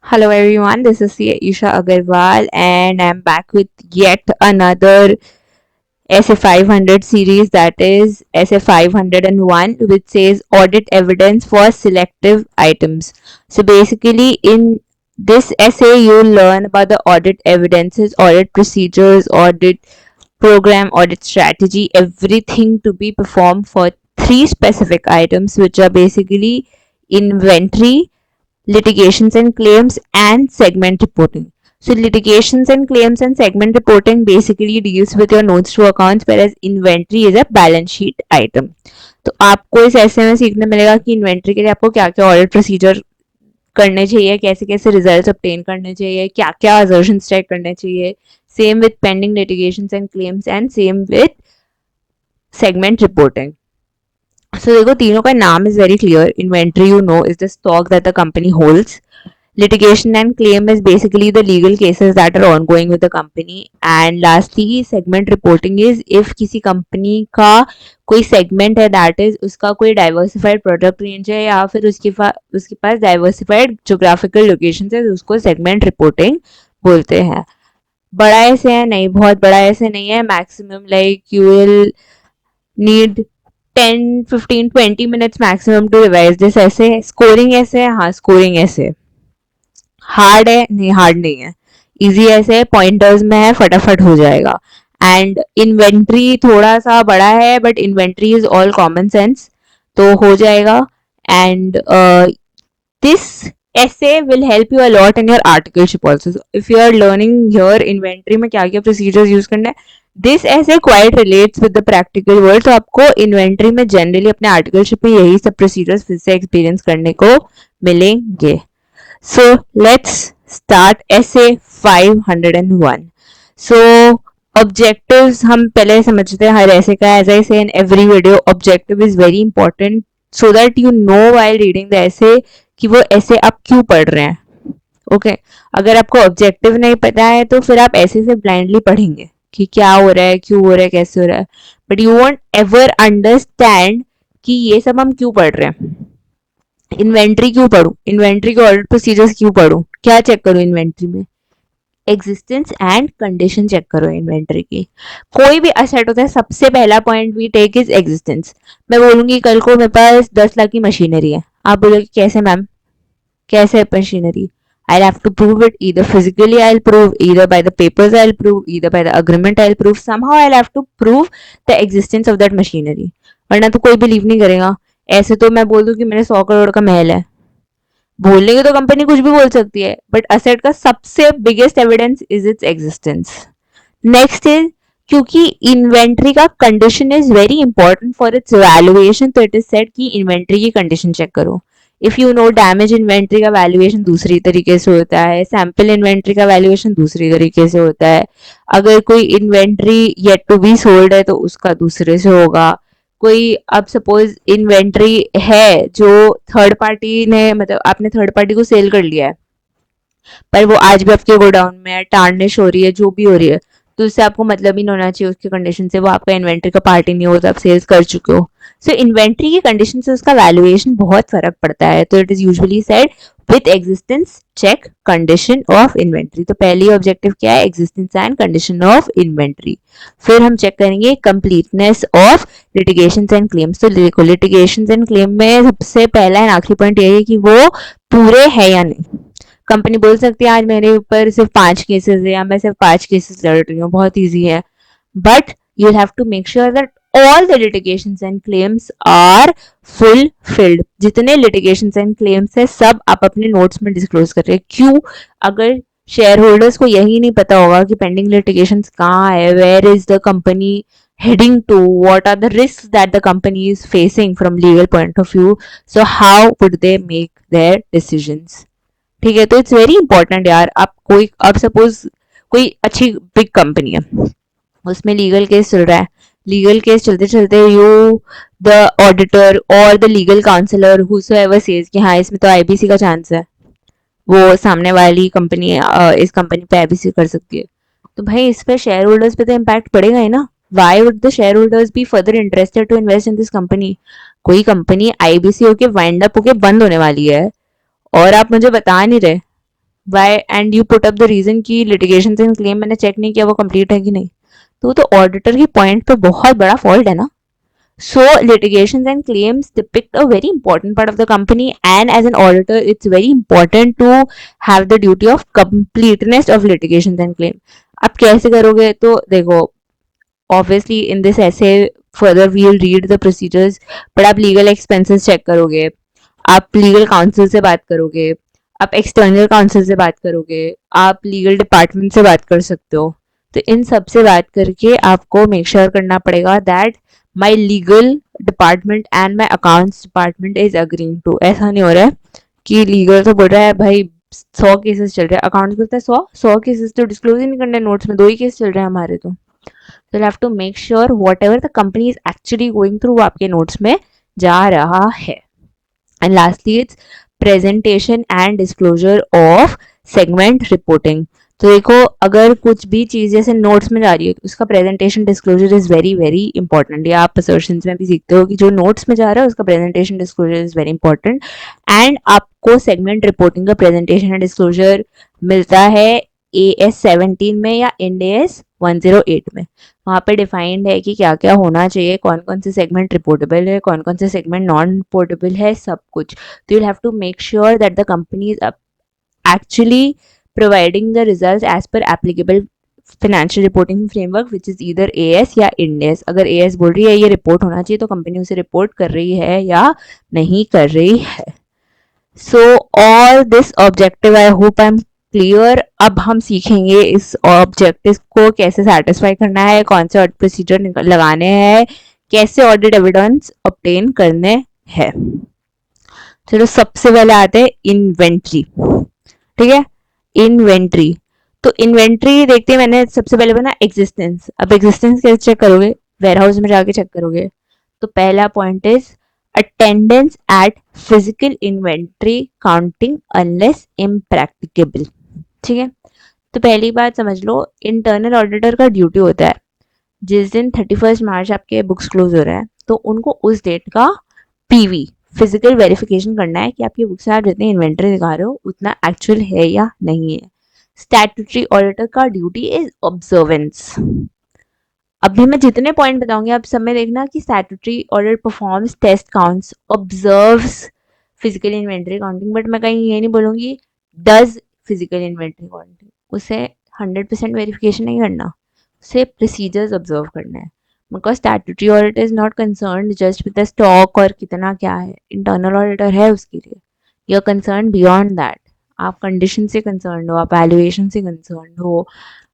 Hello everyone, this is Isha Agarwal and I'm back with yet another SA 500 series, that is SA 501, which says audit evidence for selective items. So basically in this essay you'll learn about the audit evidences, audit procedures, audit program, audit strategy, everything to be performed for three specific items, which are basically inventory, litigations and claims, and segment reporting. So litigations and claims and segment reporting basically deals with your notes to accounts, whereas inventory is a balance sheet item. तो आपको इस ऐसे में सीखने मिलेगा कि inventory के लिए आपको क्या क्या ऑडिट प्रोसीजर करने चाहिए, कैसे कैसे रिजल्ट्स ऑब्टेन करने चाहिए, क्या क्या असर्शंस चेक करने चाहिए. Same with pending litigations and claims and same with segment reporting. So देखो तीनों का नाम is very clear. Inventory, you know, is the stock that the company holds. Litigation and claim is basically the legal cases that are ongoing with the company. And lastly, segment reporting is if किसी company का कोई segment है, that is उसका कोई diversified product range है या फिर उसके पास diversified geographical locations है, तो उसको segment reporting बोलते हैं. बड़ा ऐसे है नहीं, बहुत बड़ा ऐसे नहीं है. Maximum like you will need 10, 15, 20 minutes maximum to revise this essay. Scoring ऐसे है, हाँ स्कोरिंग ऐसे. हार्ड है नहीं, हार्ड नहीं है. इजी ऐसे पॉइंटर्स में है, फटाफट हो जाएगा. एंड इन्वेंट्री थोड़ा सा बड़ा है, but inventory is all common sense, तो हो जाएगा. And this essay will help you a lot in your articleship also. So if you are learning here inventory में क्या क्या procedures use करना है, this essay quite relates with the practical world. तो आपको inventory में generally अपने articleship में यही सब procedures फिर से experience करने को मिलेंगे. So let's start essay 501. So objectives हम पहले समझते हैं हर ऐसे का. As I say in every video, objective is very important so that you know while reading the essay कि वो ऐसे आप क्यों पढ़ रहे हैं. ओके अगर आपको ऑब्जेक्टिव नहीं पता है तो फिर आप ऐसे से ब्लाइंडली पढ़ेंगे कि क्या हो रहा है, क्यों हो रहा है, कैसे हो रहा है, but you want ever understand कि ये सब हम क्यों पढ़ रहे हैं. इन्वेंट्री क्यों पढ़ूं, इन्वेंट्री के ऑडिट प्रोसीजर्स क्यों पढ़ूं, क्या चेक करूं इन्वेंट्री में, एग्जिस्टेंस एंड कंडीशन चेक करो इन्वेंट्री की. कोई भी असेट होता है, सबसे पहला point we take is existence. मैं बोलूंगी कल को मेरे पास 10 लाख की मशीनरी है, आप बोलोगे कैसे मैम, कैसे machinery. I'll have to prove it either physically, I'll prove either by the papers, I'll prove either by the agreement, I'll prove somehow I'll have to prove the existence of that machinery. वरना तो कोई believe नहीं करेगा. ऐसे तो मैं बोल दूं कि मेरे 100 करोड़ का महल है, बोलने की तो कंपनी कुछ भी बोल सकती है, बट असेट का सबसे biggest evidence is its existence. Next is क्योंकि इन्वेंट्री का condition is very important for its valuation, तो इट इज सेड कि इन्वेंट्री की कंडीशन चेक करो. If you know damage inventory का वैल्यूएशन दूसरी तरीके से होता है, सैंपल इन्वेंट्री का वैल्यूएशन दूसरी तरीके से होता है, अगर कोई inventory yet to be sold है तो उसका दूसरे से होगा. कोई अब सपोज इन्वेंट्री है जो थर्ड पार्टी ने, मतलब आपने थर्ड पार्टी को सेल कर लिया है पर वो आज भी आपके गोडाउन में है, टार्निश हो रही है, जो भी हो रही है, तो उससे आपको मतलब ही नहीं होना चाहिए उसकी कंडीशन से, वो आपका इन्वेंट्री का पार्ट ही नहीं हो, तो आप सेल्स कर चुके हो. सो इन्वेंट्री की कंडीशन से उसका वैल्यूएशन बहुत फर्क पड़ता है. तो it is usually said with existence check condition of inventory. तो पहली ऑब्जेक्टिव क्या है, existence and condition of inventory. फिर हम चेक करेंगे completeness of litigations and claims. तो देखो लिटिगेशंस एंड क्लेम में सबसे पहला एंड आखिरी पॉइंट ये है कि वो पूरे है या नहीं. कंपनी बोल सकती है आज मेरे ऊपर सिर्फ 5 केसेस है या मैं सिर्फ 5 केसेस लड़ रही हूँ, बहुत ईजी है, but you have to make sure that all the litigations and claims are fulfilled. जितने litigations and claims है सब आप अपने notes में disclose कर रहे हैं. क्यों, अगर शेयर होल्डर्स को यही नहीं पता होगा कि पेंडिंग लिटिगेशंस कहाँ है, where is the company heading to, what are the risks that the company is facing from legal point of view, so how would they make their decisions. ठीक है, तो इट्स वेरी इंपॉर्टेंट यार. आप कोई, अब suppose कोई अच्छी big company है, उसमें लीगल केस चल रहा है, लीगल केस चलते चलते यू द ऑडिटर और the legal counselor whosoever says कि हाँ इसमें तो आईबीसी का चांस है, वो सामने वाली कंपनी इस कंपनी पे आईबीसी कर सकती है, तो भाई इस पे शेयर होल्डर्स पे तो इम्पैक्ट पड़ेगा ही ना. Why would the share holders be further interested to invest in this company. कोई कंपनी आईबीसी होके वाइंड अप होके बंद होने वाली है और आप मुझे बता नहीं रहे, why and you put up the reason कि लिटिगेशन एंड क्लेम मैंने चेक नहीं किया वो कंप्लीट है कि नहीं, तो ऑडिटर की पॉइंट पे बहुत बड़ा फॉल्ट है ना. So litigations and claims depict a very important part of the company, and as an auditor, it's very important to have the duty of completeness of litigations and claim. आप कैसे करोगे तो देखो, obviously in this essay further we'll read the procedures, but आप legal expenses check करोगे, आप legal council से बात करोगे, आप एक्सटर्नल काउंसिल से बात करोगे, आप लीगल डिपार्टमेंट से बात कर सकते हो. तो इन सब से बात करके आपको मेक श्योर करना पड़ेगा that my legal department and my accounts department is agreeing to. ऐसा नहीं हो रहा है कि लीगल तो बोल रहा है भाई 100 केसेस चल रहे हैं, अकाउंट्स बोलता है 100 केसेस तो डिस्क्लोज ही नहीं करने, नोट्स में 2 ही केस चल रहे हैं हमारे. तो you have to make sure whatever the company is actually going through वो आपके नोट्स में जा रहा है. And lastly, it's presentation and disclosure of segment reporting. तो देखो, अगर कुछ भी चीज़ जैसे नोट्स में जा रही है तो उसका presentation disclosure is very very important. या आप असर्शंस में भी सीखते हो कि जो नोट्स में जा रहा है उसका presentation disclosure is very important. And आपको सेगमेंट रिपोर्टिंग का प्रेजेंटेशन एंड डिस्क्लोजर मिलता है AS-17 में या IND-AS 108 में. वहाँ पे डिफाइंड है कि क्या क्या होना चाहिए, कौन कौन से सेगमेंट रिपोर्टेबल है, कौन कौन से सेगमेंट नॉन रिपोर्टेबल है, सब कुछ. तो you have to make sure that the company is actually providing the results as per applicable financial reporting framework which is either AS या IND-AS. अगर AS बोल रही है ये रिपोर्ट होना चाहिए तो कंपनी उसे रिपोर्ट कर रही है या नहीं कर रही है. So all this objective I hope I am clear. अब हम सीखेंगे इस ऑब्जेक्टिव को कैसे सेटिस्फाई करना है, कौन से ऑडिट प्रोसीजर लगाने हैं, कैसे ऑडिट एविडेंस ऑब्टेन करने हैं. चलो सबसे पहले आते हैं इन्वेंट्री. ठीक है, इन्वेंट्री. तो इन्वेंट्री देखते हैं, मैंने सबसे पहले बना एग्जिस्टेंस. अब एग्जिस्टेंस कैसे चेक करोगे, वेयर हाउस में जाके चेक करोगे. तो पहला point is attendance at physical inventory counting unless impracticable. ठीक है, तो पहली बात समझ लो, इंटरनल ऑडिटर का ड्यूटी होता है जिस दिन 31 मार्च आपके बुक्स क्लोज हो रहा है तो उनको उस डेट का पीवी फिजिकल वेरिफिकेशन करना है कि आपकी बुक्स में आप जितनी इन्वेंट्री दिखा रहे हो उतना एक्चुअल है या नहीं है. स्टैट्यूटरी ऑडिटर का ड्यूटी इज ऑब्जर्वेंस. अभी मैं जितने पॉइंट बताऊंगी आप सब में देखना कि statutory audit performs test counts observes physical inventory counting, but मैं कहीं ये नहीं बोलूंगी डज फिजिकल इन्वेंट्री काउंटिंग. उसे 100% वेरिफिकेशन नहीं करना, उसे प्रोसीजर्स ऑब्जर्व करना है. Because statutory audit is not concern just with the stock और कितना क्या है, इंटरनल ऑडिटर है उसके लिए. You are concern beyond that. आप कंडीशन से कंसर्न हो, आप वैल्यूएशन से कंसर्न हो,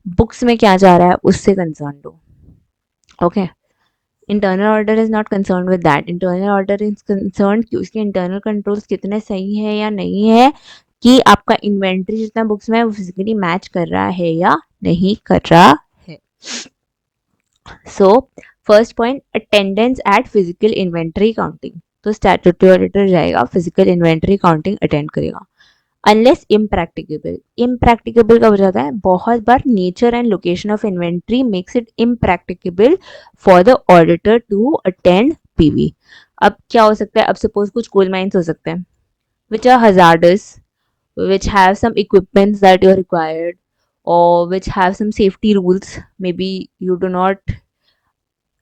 बुक्स में क्या जा रहा है उससे कंसर्न हो. Okay, internal auditor is not concern with that. Internal auditor is concern कि उसके इंटरनल कंट्रोल्स कितने सही है या नहीं है, कि आपका इन्वेंट्री जितना बुक्स में है वो फिजिकली मैच कर रहा है या नहीं कर रहा है. So first point, attendance at physical inventory counting. तो स्टैट्यूटरी ऑडिटर जाएगा, फिजिकल इन्वेंट्री काउंटिंग अटेंड करेगा. Unless impracticable. इम्प्रैक्टिकेबल कब हो जाता है, बहुत बार nature and location of inventory makes it impracticable for the auditor to attend PV. अब क्या हो सकता है, अब सपोज कुछ कोल माइंस हो सकते हैं which are hazardous, which have some equipments that you're required, or which have some safety rules. Maybe you do not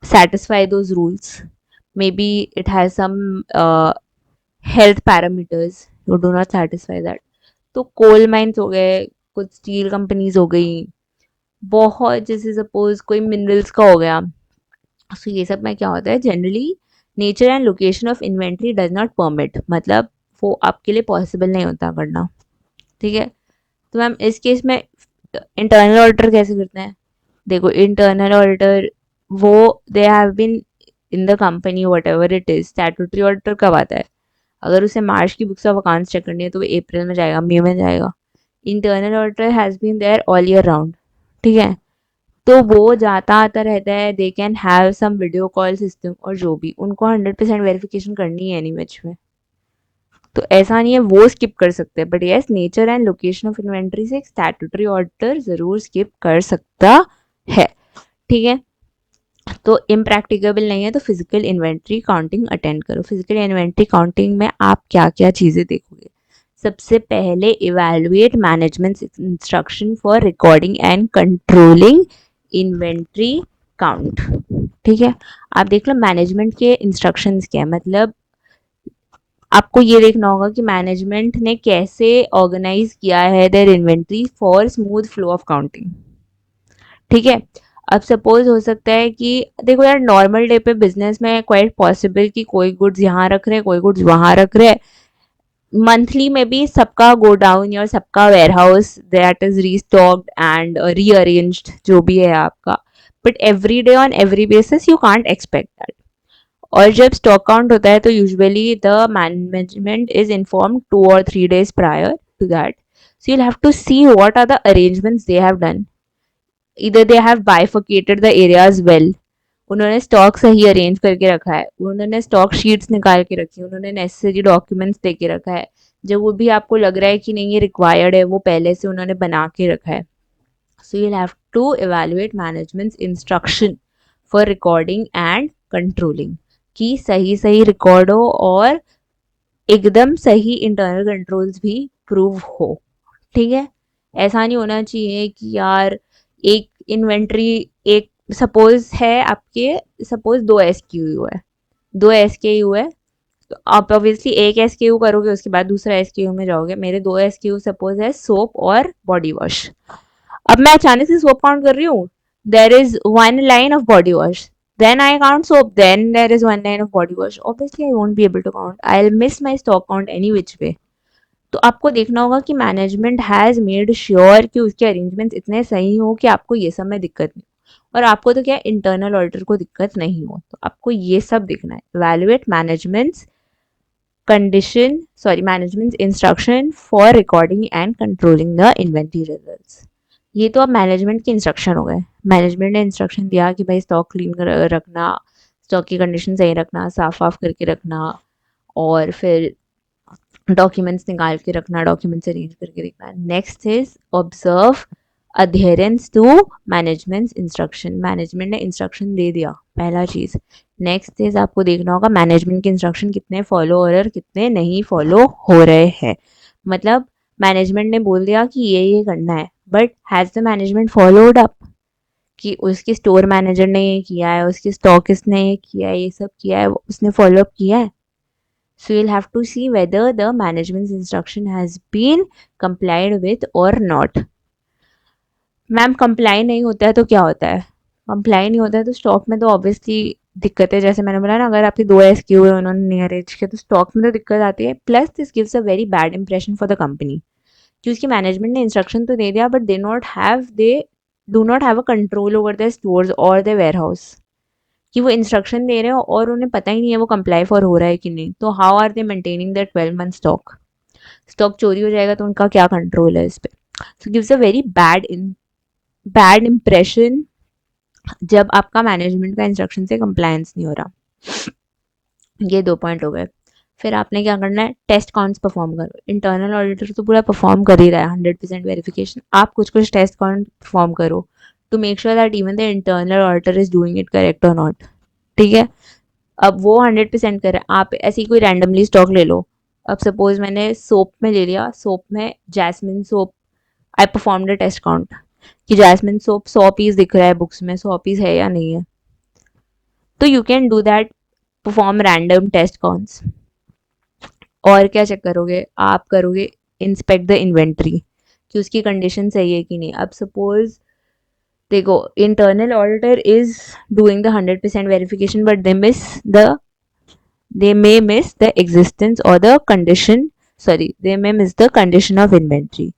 satisfy those rules. Maybe it has some health parameters, you do not satisfy that. तो coal mines हो गए, कुछ steel companies हो गई, बहुत जैसे suppose कोई minerals का हो गया. सो ये सब में क्या होता है, generally nature and location of inventory does not permit, मतलब वो आपके लिए पॉसिबल नहीं होता करना. ठीक है, तो मैम इस केस में इंटरनल ऑडिटर कैसे करते हैं. देखो, इंटरनल ऑडिटर वो they have been in the company whatever it is. Statutory auditor कब आता है, अगर उसे मार्च की बुक्स ऑफ अकाउंट्स चेक करनी है तो वो अप्रैल में जाएगा, मई में जाएगा. Internal auditor has been there all year round. ठीक है, तो वो जाता आता रहता है. They can have some video call system और जो भी, उनको 100% वेरिफिकेशन करनी है नहीं मैच में. तो ऐसा नहीं है वो स्किप कर सकते हैं, but yes nature and location of inventory से एक स्टैट्यूटरी ऑडिटर जरूर स्किप कर सकता है. ठीक है, तो इम्प्रैक्टिकेबल नहीं है तो फिजिकल इन्वेंट्री काउंटिंग अटेंड करो. फिजिकल इन्वेंट्री काउंटिंग में आप क्या क्या चीज़ें देखोगे, सबसे पहले evaluate management instruction for recording and controlling inventory count. ठीक है, आप देख लो मैनेजमेंट के इंस्ट्रक्शंस क्या है। मतलब आपको ये देखना होगा कि मैनेजमेंट ने कैसे ऑर्गेनाइज किया है there inventory for smooth flow of counting. ठीक है, अब सपोज हो सकता है कि देखो यार, नॉर्मल डे पे बिजनेस में क्वाइट पॉसिबल कि कोई गुड्स यहाँ रख रहे हैं, कोई गुड्स वहां रख रहे हैं। मंथली में भी सबका गो डाउन या सबका warehouse that is restocked and rearranged जो भी है आपका, but every day on every basis you can't expect that. और जब स्टॉक काउंट होता है तो usually the management is inform 2 or 3 days prior to that, so you'll have to see what are the arrangements they have done. Either they have bifurcated the areas well, उन्होंने stock सही arrange करके रखा है, उन्होंने stock sheets निकाल के रखी है, उन्होंने नेसेसरी डॉक्यूमेंट्स दे के रखा है, जब वो भी आपको लग रहा है कि नहीं ये रिक्वायर्ड है वो पहले से उन्होंने बना के रखा है। So you have to evaluate management instruction for recording and controlling, कि सही सही रिकॉर्ड हो और एकदम सही इंटरनल कंट्रोल्स भी प्रूव हो। ठीक है, ऐसा नहीं होना चाहिए कि यार एक इन्वेंट्री, एक सपोज है आपके, सपोज 2 SKU है, 2 SKU है, तो आप ऑब्वियसली एक SKU करोगे उसके बाद दूसरा SKU में जाओगे। मेरे 2 SKU सपोज है सोप और बॉडी वॉश। अब मैं अचानक से सोप काउंट कर रही हूँ, there is 1 line of body wash, then I count soap, then there is 1 line of body wash, obviously I won't be able to count, I'll miss my stock count any which way। तो आपको देखना होगा कि management has made sure कि उसके arrangements इतने सही हो कि आपको ये सब में दिक्कत नहीं, और आपको तो क्या इंटरनल ऑडिटर को दिक्कत नहीं हो, तो आपको ये सब देखना है। Evaluate managements management instruction for recording and controlling the inventory results. ये तो अब मैनेजमेंट के इंस्ट्रक्शन हो गए। मैनेजमेंट ने इंस्ट्रक्शन दिया कि भाई स्टॉक क्लीन रखना, स्टॉक की कंडीशन सही रखना, साफ वाफ करके रखना, और फिर डॉक्यूमेंट्स निकाल के रखना, डॉक्यूमेंट्स अरेंज करके रखना। Next is observe adherence to management instruction. Management ने इंस्ट्रक्शन दे दिया, पहला चीज। नेक्स्ट इज आपको देखना होगा मैनेजमेंट के इंस्ट्रक्शन कितने फॉलो हो रहे हैं और कितने नहीं फॉलो हो रहे हैं। मतलब मैनेजमेंट ने बोल दिया कि ये करना है, but has the management followed up, कि उसके स्टोर मैनेजर ने ये किया है, उसके स्टॉकिस्ट ने ये किया है, ये सब किया है, उसने फॉलो अप किया है। So you'll have to see whether the management's instruction has been complied with or not. Ma'am comply नहीं होता है तो क्या होता है? कंप्लाई नहीं होता है तो स्टॉक में तो ऑब्वियसली दिक्कत है। जैसे मैंने बोला ना, अगर आपके 2 SKU है उन्होंने नहीं अरेंज किया तो स्टॉक में तो दिक्कत आती है। Plus this gives a very bad impression for the company, कि उसकी मैनेजमेंट ने इंस्ट्रक्शन तो दे दिया but they do not have a control over the stores और द वेयर हाउस, कि वो इंस्ट्रक्शन दे रहे हो और उन्हें पता ही नहीं है वो कंप्लाई फॉर हो रहा है कि नहीं। तो how are they maintaining that 12 month stock? Stock चोरी हो जाएगा तो उनका क्या कंट्रोल है इस पे? So gives a very bad impression जब आपका मैनेजमेंट का इंस्ट्रक्शन से कंप्लायंस नहीं हो रहा। ये 2 पॉइंट हो गए। फिर आपने क्या करना है, टेस्ट काउंट्स परफॉर्म करो। इंटरनल ऑडिटर तो पूरा परफॉर्म कर ही रहा है 100% वेरिफिकेशन, आप कुछ कुछ टेस्ट काउंट परफॉर्म करो to make sure that even the internal auditor is doing it correct और नॉट। ठीक है, अब वो 100% करे, आप ऐसी कोई रैंडमली स्टॉक ले लो। अब सपोज मैंने सोप में ले लिया, सोप में jasmine soap, I performed a test count कि जैस्मिन सोप 100 पीस दिख रहा है बुक्स में, 100 पीस है या नहीं है, तो you can do that, perform random test counts. और क्या चेक करोगे, आप करोगे इंस्पेक्ट द इन्वेंट्री कि उसकी कंडीशन सही है कि नहीं। अब सपोज देखो, internal auditor is doing the 100% verification but they may miss the existence or the condition, they may miss the condition of inventory।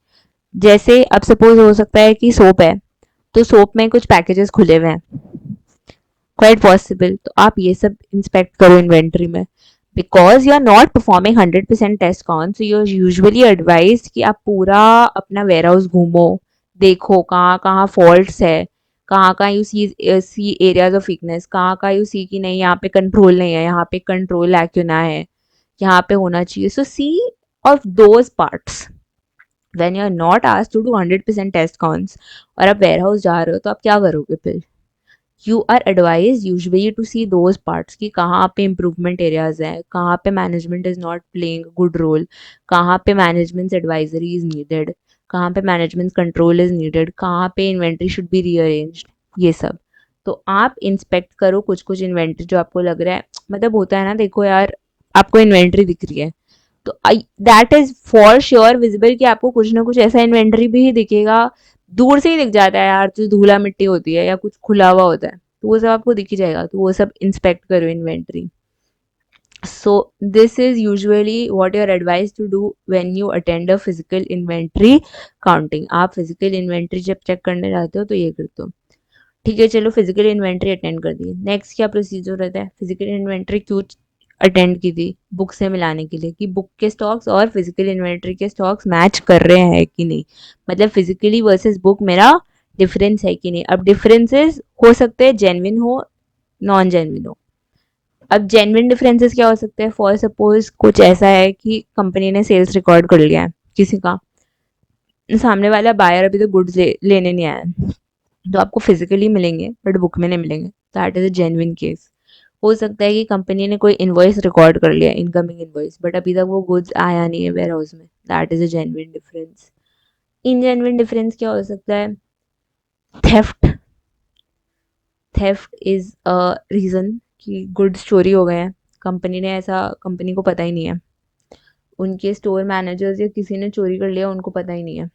जैसे अब सपोज हो सकता है कि सोप है तो सोप में कुछ पैकेजेस खुले हुए हैं, क्वाइट पॉसिबल, तो आप ये सब इंस्पेक्ट करो इन्वेंट्री में। Because you are not performing 100% test count, so you are usually advise कि आप पूरा अपना वेयर हाउस घूमो, देखो कहाँ कहाँ फॉल्ट्स है, कहाँ कहाँ you see areas of weakness, कहाँ कहाँ यू सी कि नहीं यहाँ पे कंट्रोल नहीं है, यहाँ पे कंट्रोल लैक्यूना है, यहाँ पे होना चाहिए। So see of those parts when you are not asked to do 100% test counts और आप वेयर हाउस जा रहे हो तो आप क्या करोगे फिर, you are advise usually to see those parts कि कहाँ पे इम्प्रूवमेंट एरियाज हैं, कहाँ पे management is not playing good role, कहाँ पे मैनेजमेंट एडवाइजरी इज़ नीडेड, कहाँ पे मैनेजमेंट कंट्रोल इज़ नीडेड, कहाँ पे इन्वेंट्री शुड बी रीअरेंज्ड, ये सब। तो आप इंस्पेक्ट करो कुछ कुछ इन्वेंट्री जो आपको लग रहा है, मतलब होता है ना, देखो यार आपको इन्वेंट्री दिख रही है तो that is for sure visible कि आपको कुछ ना कुछ ऐसा इन्वेंट्री भी दिखेगा, दूर से ही दिख जाता है यार, जो धूला मिट्टी होती है या कुछ खुला हुआ होता है तो वो सब आपको दिख ही जाएगा, तो वो सब इंस्पेक्ट करो inventory. So this is usually what you're advised to do when you attend a physical inventory counting. आप physical inventory जब चेक करने जाते हो तो ये करते हो. ठीक है, चलो फिजिकल इन्वेंट्री अटेंड कर दी. नेक्स्ट क्या प्रोसीजर रहता है? फिजिकल इन्वेंट्री क्यों अटेंड की थी? बुक से मिलाने के लिए कि बुक के स्टॉक्स और फिजिकल इन्वेंट्री के स्टॉक्स मैच कर रहे हैं कि नहीं, मतलब फिजिकली वर्सेस बुक मेरा डिफरेंस है कि नहीं. अब डिफरेंसेस हो सकते हैं जेन्युइन हो, नॉन जेन्युइन हो. अब जेन्युइन डिफरेंसेस क्या हो सकते हैं? फॉर सपोज कुछ ऐसा है कि कंपनी ने सेल्स रिकॉर्ड कर लिया है किसी का, सामने वाला बायर अभी तो गुड्स लेने नहीं आया है, तो आपको फिजिकली मिलेंगे बट बुक में नहीं मिलेंगे. That is a genuine case. हो सकता है कि कंपनी ने कोई इनवॉइस रिकॉर्ड कर लिया, इनकमिंग इनवॉइस, बट अभी तक वो गुड्स आया नहीं है वेयर हाउस में. That is a genuine difference. Ingenuine difference क्या हो सकता है? Theft. Theft is a reason कि गुड्स चोरी हो गए हैं, कंपनी ने ऐसा, कंपनी को पता ही नहीं है, उनके स्टोर मैनेजर्स या किसी ने चोरी कर लिया, उनको पता ही नहीं है.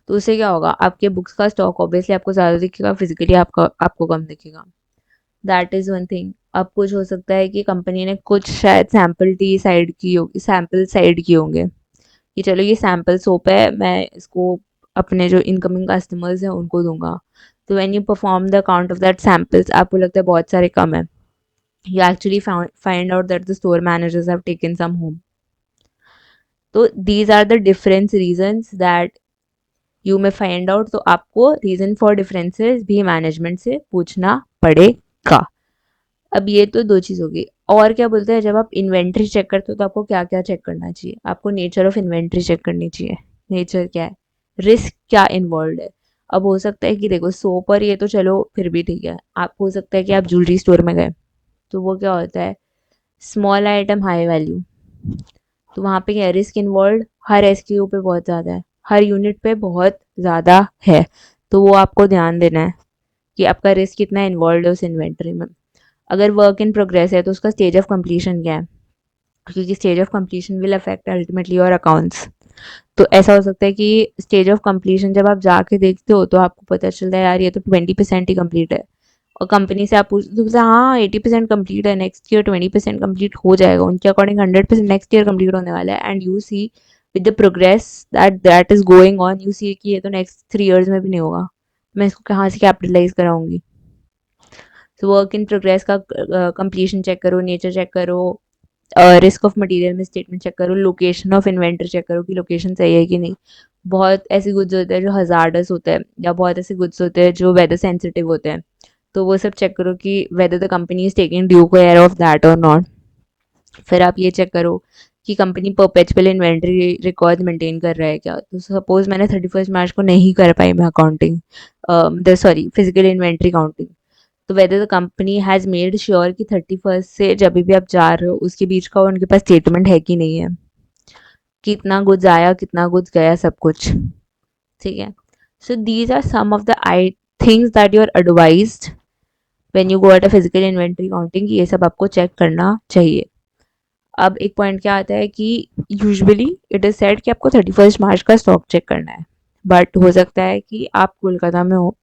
तो उससे क्या होगा? आपके बुक्स का स्टॉक ऑब्वियसली आपको ज़्यादा दिखेगा, फिजिकली आपको कम दिखेगा. That is one thing. अब कुछ हो सकता है कि कंपनी ने कुछ शायद सैम्पल टी साइड की होगी, सैम्पल साइड किए होंगे कि चलो ये सैम्पल सोप है, मैं इसको अपने जो इनकमिंग कस्टमर्स हैं उनको दूंगा. तो when you perform the count of that samples, आपको लगता है बहुत सारे कम है, you actually find out that the store managers have taken some home. तो these are the difference reasons that you may find out. तो आपको रीजन फॉर डिफरेंसेस भी मैनेजमेंट से पूछना पड़ेगा. अब ये तो दो चीज़ होगी. और क्या बोलते हैं, जब आप इन्वेंट्री चेक करते हो तो आपको क्या क्या चेक करना चाहिए? आपको नेचर ऑफ इन्वेंट्री चेक करनी चाहिए. नेचर क्या है, रिस्क क्या इन्वॉल्व है. अब हो सकता है कि देखो सोप और ये तो चलो फिर भी ठीक है, आप हो सकता है कि आप ज्वेलरी स्टोर में गए तो वो क्या होता है, स्मॉल आइटम हाई वैल्यू, तो वहाँ पे क्या रिस्क इन्वॉल्व हर एसक्यू पे बहुत ज़्यादा है, हर यूनिट पे बहुत ज़्यादा है. तो वो आपको ध्यान देना है कि आपका रिस्क कितना इन्वॉल्व है उस इन्वेंट्री में. अगर वर्क इन प्रोग्रेस है तो उसका स्टेज ऑफ कंप्लीशन क्या है, क्योंकि stage of completion will affect ultimately your accounts. तो ऐसा हो सकता है कि स्टेज ऑफ कंप्लीशन जब आप जाके देखते हो तो आपको पता चलता है यार ये तो 20% ही कंप्लीट है, और कंपनी से आप पूछते हो तो हाँ 80% कंप्लीट है, नेक्स्ट ईयर 20% कंप्लीट हो जाएगा, उनके अकॉर्डिंग 100% नेक्स्ट ईयर कंप्लीट होने वाला है. And you see with the progress that is going on, you see कि ये तो नेक्स्ट 3 years में भी नहीं होगा, मैं इसको कहाँ से कैपिटलाइज कराऊंगी. तो वर्क इन प्रोग्रेस का कंप्लीशन चेक करो, नेचर चेक करो, रिस्क ऑफ मटेरियल में स्टेटमेंट चेक करो, लोकेशन ऑफ इन्वेंटरी चेक करो कि लोकेशन सही है कि नहीं. बहुत ऐसे गुड्स होते हैं जो हजार्डस होते हैं, या बहुत ऐसे गुड्स होते हैं जो वेदर सेंसिटिव होते हैं, तो वो सब चेक करो कि weather the company is taking due care of that और नॉट. फिर आप ये चेक करो कि company perpetual inventory record maintain कर रहा है क्या. तो सपोज मैंने 31 मार्च को नहीं कर पाई मैं accounting, sorry physical inventory counting, तो whether the company has made sure कि 31 से जब भी आप जा रहे हो उसके बीच का उनके पास स्टेटमेंट है कि नहीं है, कितना गुड्स आया कितना गुड्स गया सब कुछ. ठीक है. So these are some of the I things that you are advised when you go at a physical inventory counting, ये सब आपको चेक करना चाहिए. अब एक पॉइंट क्या आता है कि यूजुअली इट इज सेड कि आपको 31 मार्च का स्टॉक चेक करना है, बट हो सकता है कि आप कोलकाता में हो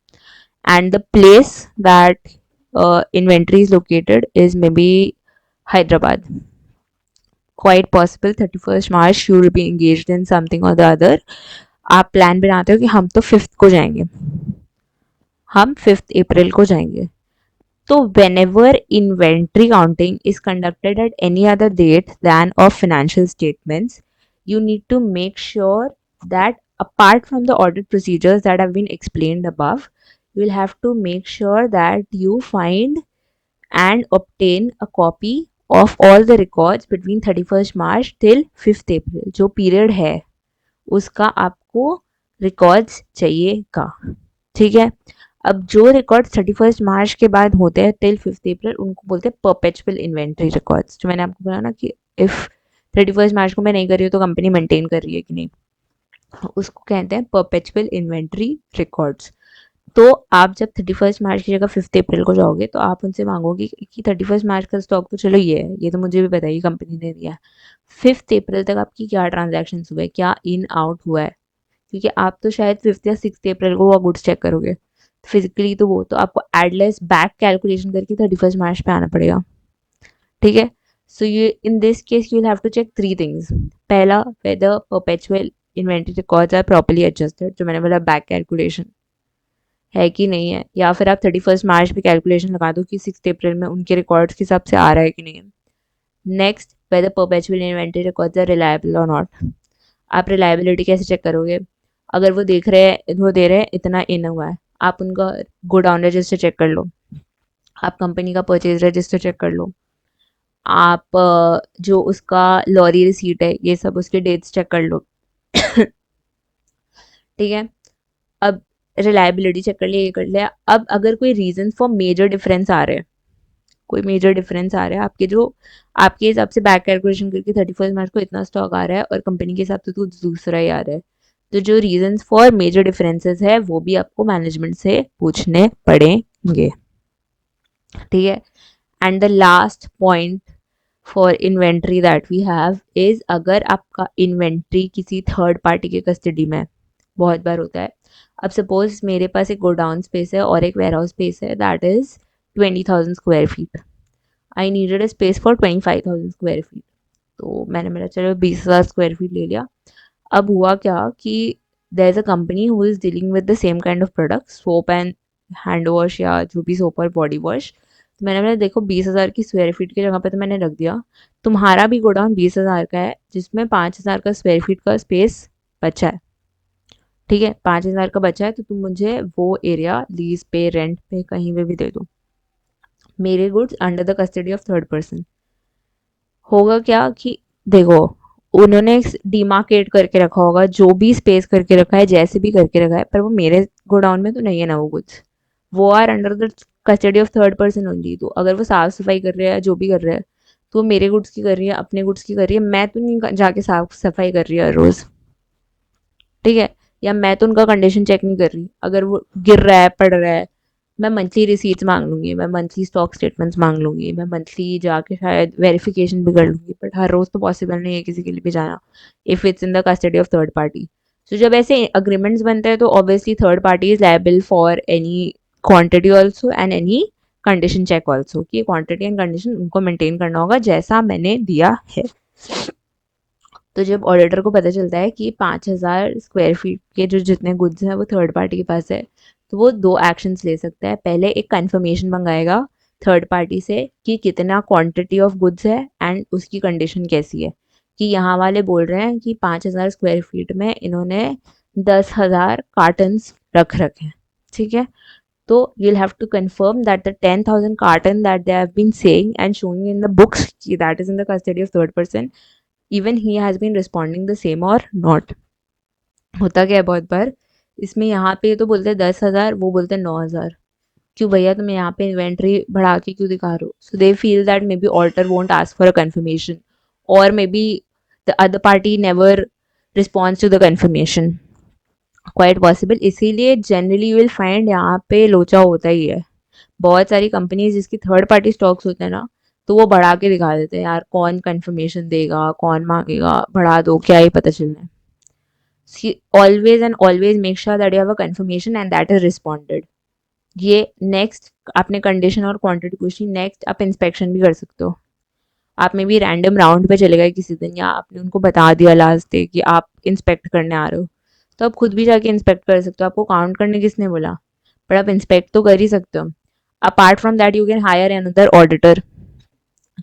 and the place that inventory is located is maybe Hyderabad. Quite possible 31st March you will be engaged in something or the other. आप प्लान बनाते हो कि हम तो 5th को जाएंगे, हम 5th अप्रैल को जाएंगे. तो whenever inventory counting is conducted at any other date than of financial statements, you need to make sure that apart from the audit procedures that have been explained above, you will have to make sure that you find and obtain a copy of all the records between 31st March till 5th April. जो period है उसका आपको records चाहिएगा. ठीक है. अब जो record 31 मार्च के बाद होते हैं टिल 5 अप्रैल उनको बोलते हैं परपेचुअल इन्वेंट्री रिकॉर्ड्स। जो मैंने आपको बोला ना कि इफ़ 31 मार्च को मैं नहीं कर रही हूँ तो कंपनी मेंटेन कर रही है कि नहीं, उसको कहते हैं परपेचुअल इन्वेंट्री रिकॉर्ड्स। तो आप जब 31 मार्च की जगह 5 अप्रैल को जाओगे तो आप उनसे मांगोगे कि 31 मार्च का स्टॉक तो चलो ये तो मुझे भी पता है, ये कंपनी ने दिया है, 5 अप्रैल तक आपकी क्या ट्रांजैक्शन हुए, क्या इन आउट हुआ है, क्योंकि आप तो शायद 5 या 6 अप्रैल को वो गुड्स चेक करोगे फिजिकली, तो वो तो आपको एडलेस बैक कैलकुलेशन करके 31 मार्च पे आना पड़ेगा। ठीक है, so you in this case you will have to check 3 things. पहला, whether perpetual inventory records are properly adjusted, जो मैंने बोला बैक कैलकुलेशन है कि नहीं है, या फिर आप 31 मार्च पे कैलकुलेशन लगा दो कि 6 अप्रैल में उनके रिकॉर्ड्स के हिसाब से आ रहा है कि नहीं है। Next, whether perpetual inventory records are reliable और नॉट। आप रिलायबिलिटी कैसे चेक करोगे? अगर वो देख रहे हैं, वो दे रहे हैं इतना इन हुआ है, आप उनका गोडाउन रजिस्टर चेक कर लो, आप कंपनी का परचेज रजिस्टर चेक कर लो, आप जो उसका लॉरी रिसीट है ये सब उसके डेट्स चेक कर लो। ठीक है, अब रिलायबिलिटी चेक कर लिया, ये कर लिया। अब अगर कोई रीजन फॉर मेजर डिफरेंस आ रहे हैं, कोई मेजर डिफरेंस आ रहा है आपके जो आपके हिसाब से बैक कैलकुलेशन करके 31 मार्च को इतना स्टॉक आ रहा है और कंपनी के हिसाब से तो दूसरा ही आ रहा है, तो जो रीजंस फॉर मेजर डिफरेंसेस है वो भी आपको मैनेजमेंट से पूछने पड़ेंगे। ठीक है, and the last point for inventory that we have is, अगर आपका इन्वेंट्री किसी थर्ड पार्टी के कस्टडी में है, बहुत बार होता है। अब सपोज मेरे पास एक गोडाउन स्पेस है और एक वेयर हाउस स्पेस है that is 20,000 square feet. I needed a space for 25,000 square feet, तो मैंने मेरा चलो 20,000 स्क्वायर फीट ले लिया। अब हुआ क्या कि there is a company who is dealing with the same kind of product, soap and hand wash या जो भी सोप और बॉडी वॉश। तो मैंने बोला देखो 20,000 की स्क्वायर फीट की जगह पे तो मैंने रख दिया, तुम्हारा भी गोडाउन 20,000 का है जिसमें 5,000 का स्क्वायर फीट का स्पेस बचा है। ठीक है, 5,000 का बचा है तो तुम मुझे वो एरिया लीज पे, रेंट पे, कहीं पे भी दे दो, मेरे goods under the custody of third person. होगा क्या कि देखो उन्होंने डिमार्केट करके रखा होगा, जो भी स्पेस करके रखा है, जैसे भी करके रखा है, पर वो मेरे गोडाउन में तो नहीं है ना वो कुछ, वो are under the custody of third person only. तो अगर वो साफ सफाई कर रहे हैं जो भी कर रहे हैं तो वो मेरे गुड्स की कर रही है, अपने गुड्स की कर रही है, मैं तो नहीं जाके साफ सफाई कर रही है हर रोज। ठीक है, या मैं तो उनका कंडीशन चेक नहीं कर रही, अगर वो गिर रहा है पड़ रहा है, मैं मंथली रिसीट्स मांग लूंगी, मैं मंथली स्टॉक स्टेटमेंट्स मांग लूंगी, मैं मंथली जाके शायद वेरिफिकेशन भी कर लूंगी, बट हर रोज तो पॉसिबल नहीं है किसी के लिए भी जाना if it's in the custody of third party. तो जब ऐसे अग्रीमेंट्स बनते हैं तो obviously third party is liable for any quantity also and any condition check also, कि क्वांटिटी एंड कंडीशन उनको मेंटेन करना होगा जैसा मैंने दिया है। तो जब ऑडिटर को पता चलता है कि 5,000 स्क्वायर फीट के जो जितने गुड्स हैं वो थर्ड पार्टी के पास है, तो वो दो एक्शंस ले सकता है। पहले एक कंफर्मेशन मंगाएगा थर्ड पार्टी से कि कितना क्वांटिटी ऑफ गुड्स है एंड उसकी कंडीशन कैसी है, कि यहाँ वाले बोल रहे हैं कि 5,000 स्क्वायर फीट में इन्होंने 10,000 कार्टन्स रख रखे हैं। ठीक है, तो you'll have to confirm that the 10,000 carton that they have been saying and showing in the books that is in the custody of third person, even he has been responding the same और not. होता क्या है बहुत बार इसमें, यहाँ पे तो बोलते हैं 10,000, वो बोलते हैं 9,000, क्यों भैया तुम यहाँ पे इन्वेंट्री बढ़ा के क्यों दिखा रहे हो? So they feel that maybe auditor won't ask for a confirmation और maybe the other party never response to the confirmation, quite possible. इसीलिए जनरली यू विल फाइंड यहाँ पे लोचा होता ही है। बहुत सारी कंपनीज जिसकी थर्ड पार्टी स्टॉक्स होते हैं ना, तो वो बढ़ा के दिखा देते हैं, यार कौन कंफर्मेशन देगा, कौन मांगेगा, बढ़ा दो, क्या ही पता चलना है। Always and always make sure that you have a confirmation and that is responded. ये नेक्स्ट आपने कंडीशन और क्वांटिटी पूछी, नेक्स्ट आप इंस्पेक्शन भी कर सकते हो। आप में भी रैंडम राउंड पे चले गए किसी दिन, या आपने उनको बता दिया लास्ट डे कि आप इंस्पेक्ट करने आ रहे हो, तो आप खुद भी जाके इंस्पेक्ट कर सकते हो। आपको काउंट करने किसने बोला, पर आप इंस्पेक्ट तो कर ही सकते हो। Apart from that you can hire another auditor,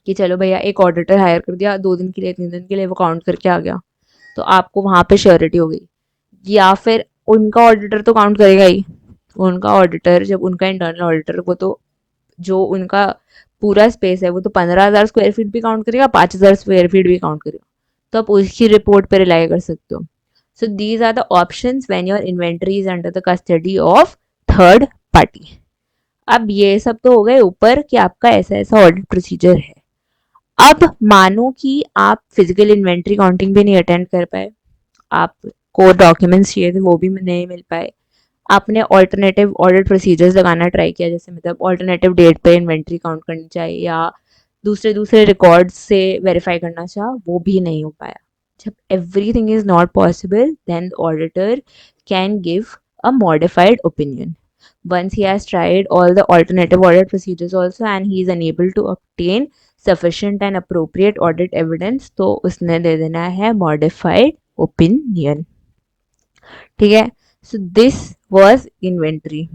कि चलो भैया एक ऑडिटर हायर कर दिया 2 दिन के लिए, 3 दिन के लिए, वो काउंट करके आ गया, तो आपको वहां पे श्योरिटी हो गई। या फिर उनका ऑडिटर तो काउंट करेगा ही, उनका ऑडिटर जब उनका इंटरनल ऑडिटर, वो तो जो उनका पूरा स्पेस है वो तो 15,000 स्क्वायर फीट भी काउंट करेगा, 5,000 स्क्वायर फीट भी काउंट करेगा, तो आप उसकी रिपोर्ट पे रिलाई कर सकते हो। So these are the options when your inventory is under the custody of third party. अब ये सब तो हो गए ऊपर कि आपका ऐसा ऐसा ऑडिट प्रोसीजर है। अब मानो कि आप फिजिकल इन्वेंट्री काउंटिंग भी नहीं अटेंड कर पाए, आपको डॉक्यूमेंट्स चाहिए थे वो भी नहीं मिल पाए, आपने ऑल्टरनेटिव ऑडिट प्रोसीजर्स लगाना ट्राई किया, जैसे मतलब ऑल्टरनेटिव डेट पे इन्वेंट्री काउंट करनी चाहिए या दूसरे दूसरे रिकॉर्ड्स से वेरीफाई करना चाहा, वो भी नहीं हो पाया। जब everything is not possible then auditor can give a modified opinion. Once he has tried all the alternative audit procedures also and he is unable to obtain sufficient and appropriate audit evidence, तो उसने दे देना है modified opinion. ठीक है, so this was inventory.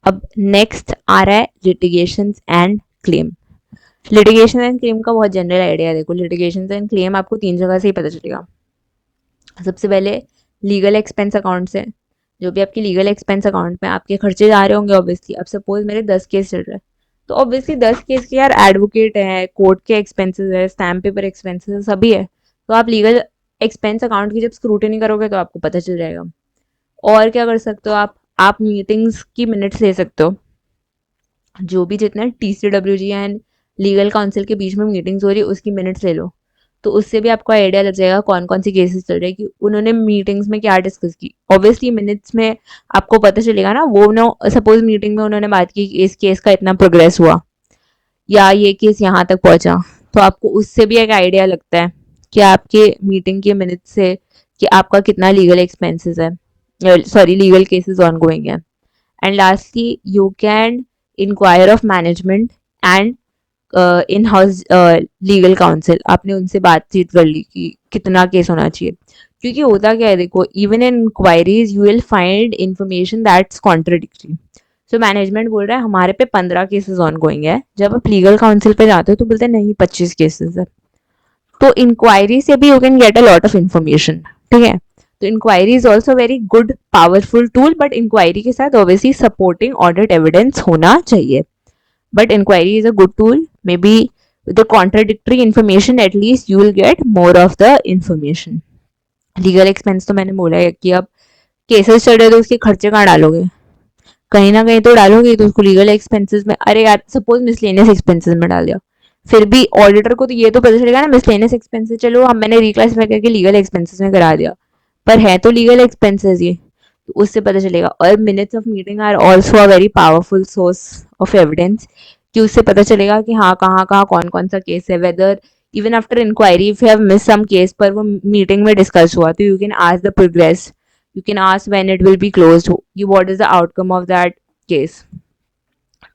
अब next आ रहा है litigations and claim. Litigation and claim का बहुत जनरल आइडिया है। देखो, लिटिगेशन एंड क्लेम आपको 3 जगह से ही पता चलेगा। सबसे पहले लीगल एक्सपेंस अकाउंट से, जो भी आपकी लीगल एक्सपेंस अकाउंट में आपके खर्चे जा रहे होंगे ऑब्वियसली। अब सपोज मेरे 10 केस चल रहे हैं, तो ऑब्वियसली 10 केस के यार एडवोकेट है, कोर्ट के एक्सपेंसेस है, स्टैम्प पेपर एक्सपेंसेस सभी है, तो आप लीगल एक्सपेंस अकाउंट की जब स्क्रूटनी करोगे तो आपको पता चल जाएगा। और क्या कर सकते हो आप मीटिंग्स की मिनट्स ले सकते हो, जो भी जितने TCWG एंड लीगल काउंसिल के बीच में मीटिंग्स हो रही है उसकी मिनट्स ले लो, तो उससे भी आपको आइडिया लग जाएगा कौन कौन सी केसेस चल रहे हैं कि उन्होंने मीटिंग्स में क्या डिस्कस की। ऑब्वियसली मिनट्स में आपको पता चलेगा ना, वो नो सपोज मीटिंग में उन्होंने बात की कि इस केस का इतना प्रोग्रेस हुआ या ये केस यहाँ तक पहुंचा, तो आपको उससे भी एक आइडिया लगता है कि आपके मीटिंग के मिनट से कि आपका कितना लीगल एक्सपेंसेस है, sorry legal cases ongoing है। And lastly you can inquire of management and in house legal counsel, आपने उनसे बातचीत कर ली कि कितना केस होना चाहिए। क्योंकि होता क्या है, देखो even in inquiries you will find information that's contradictory. So management बोल रहा है हमारे पे 15 केसेस ऑन गोइंग है, जब आप लीगल काउंसिल पे जाते हो तो बोलते हैं नहीं 25 केसेस है। तो इंक्वायरी से भी you can get a lot of information. ठीक है, तो inquiry is also very good powerful tool, but inquiry के साथ ऑब्वियसली सपोर्टिंग ऑडिट एविडेंस होना चाहिए। But inquiry is a good tool. Maybe with the contradictory information, at least you will get more of the information. Legal expense तो मैंने बोला है कि अब केसेस चल रहे तो उसके खर्चे कहाँ डालोगे, कहीं ना कहीं तो डालोगे, तो उसको लीगल एक्सपेंसेस में, अरे यार सपोज मिसलेनियस एक्सपेंसेस में डाल दिया, फिर भी ऑडिटर को तो ये तो पता चलेगा ना मिसलेनियस एक्सपेंसेस, चलो हम मैंने रिक्लासिफाई करके लीगल एक्सपेंसेस में करा दिया, पर है तो लीगल एक्सपेंसेस ये, तो उससे पता चलेगा। और minutes of meeting are also a very powerful source of evidence, कि उससे पता चलेगा कि हाँ कहाँ कहाँ कौन कौन सा केस है, whether even after inquiry if you have miss some case पर वो मीटिंग में डिस्कस हुआ, तो you can ask the progress, you can ask when it will be closed, you what is the outcome of that case.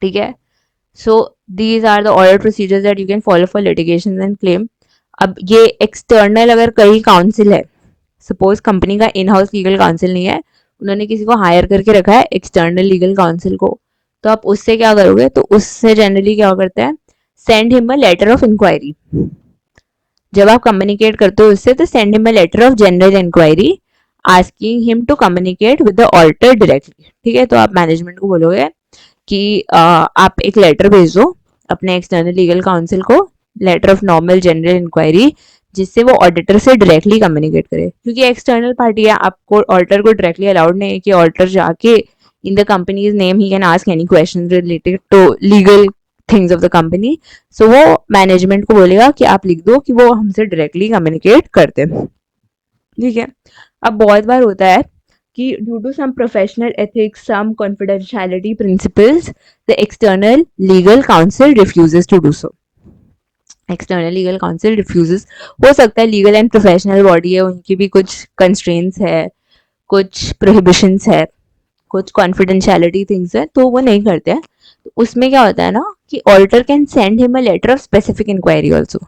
ठीक है, so these are the order procedures that you can follow for litigation and claim. अब ये external अगर कहीं council है, suppose company का इन house legal council नहीं है, उन्होंने किसी को हायर करके रखा है एक्सटर्नल लीगल काउंसिल को, तो आप उससे क्या करोगे, तो उससे जनरली क्या करते हैं, send him a letter of inquiry. जब आप कम्युनिकेट करते हो उससे, तो send him a letter of general inquiry asking him to communicate with the auditor directly. ठीक है, तो आप मैनेजमेंट को बोलोगे कि आप एक लेटर भेज दो अपने एक्सटर्नल लीगल काउंसिल को, letter of normal general inquiry, जिससे वो ऑडिटर से डायरेक्टली कम्युनिकेट करे, क्योंकि एक्सटर्नल पार्टी है, आपको ऑडिटर को डायरेक्टली अलाउड नहीं है कि ऑडिटर जाके in the company's name he can ask any question related to legal things of the company. So वो मैनेजमेंट को बोलेगा कि आप लिख दो कि वो हमसे डायरेक्टली कम्युनिकेट करते। ठीक है, अब बहुत बार होता है कि due to some professional ethics, some confidentiality principles, the external legal counsel refuses to do so. External legal counsel refuses, हो सकता है लीगल एंड प्रोफेशनल बॉडी है, उनकी भी कुछ कंस्ट्रेंट्स है, कुछ प्रोहिबिशंस है, कुछ कॉन्फिडेंशियलिटी थिंग्स है, तो वो नहीं करते हैं। तो उसमें क्या होता है ना कि auditor can send him a letter of specific inquiry also.